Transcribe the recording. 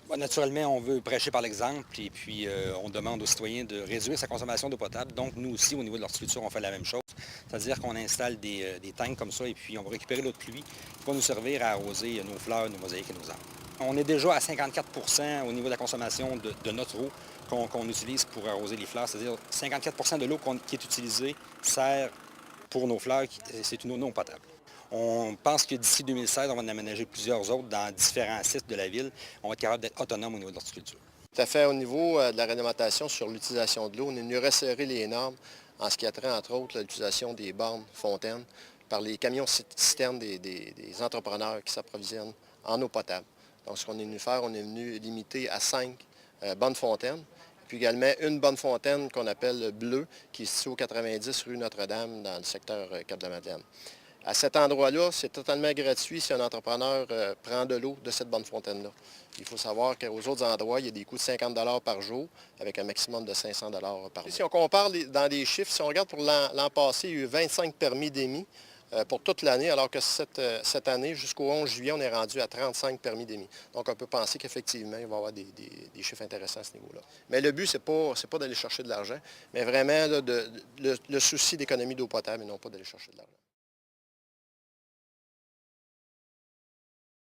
Bah, naturellement, on veut prêcher par l'exemple et puis on demande aux citoyens de réduire sa consommation d'eau potable. Donc, nous aussi, au niveau de l'horticulture, on fait la même chose. C'est-à-dire qu'on installe des tanks comme ça et puis on va récupérer l'eau de pluie qui va nous servir à arroser nos fleurs, nos mosaïques et nos arbres. On est déjà à 54 au niveau de la consommation de notre eau qu'on utilise pour arroser les fleurs. C'est-à-dire 54 de l'eau qui est utilisée sert pour nos fleurs, c'est une eau non potable. On pense que d'ici 2016, on va en aménager plusieurs autres dans différents sites de la ville. On va être capable d'être autonome au niveau de l'horticulture. Tout à fait. Au niveau de la réglementation sur l'utilisation de l'eau, on est venu resserrer les normes en ce qui a trait, entre autres, à l'utilisation des bornes fontaines par les camions citernes des entrepreneurs qui s'approvisionnent en eau potable. Donc, ce qu'on est venu faire, on est venu limiter à 5 bonnes fontaines, puis également une bonne fontaine qu'on appelle bleue, qui est située au 90 rue Notre-Dame, dans le secteur Cap-de-la-Madeleine. À cet endroit-là, c'est totalement gratuit si un entrepreneur prend de l'eau de cette bonne fontaine-là. Il faut savoir qu'aux autres endroits, il y a des coûts de 50 par jour avec un maximum de 500 par mois. Si on compare dans les chiffres, si on regarde pour l'an passé, il y a eu 25 permis d'émis pour toute l'année, alors que cette année, jusqu'au 11 juillet, on est rendu à 35 permis d'émis. Donc, on peut penser qu'effectivement, il va y avoir des chiffres intéressants à ce niveau-là. Mais le but, ce n'est pas d'aller chercher de l'argent, mais vraiment là, le souci d'économie d'eau potable et non pas d'aller chercher de l'argent.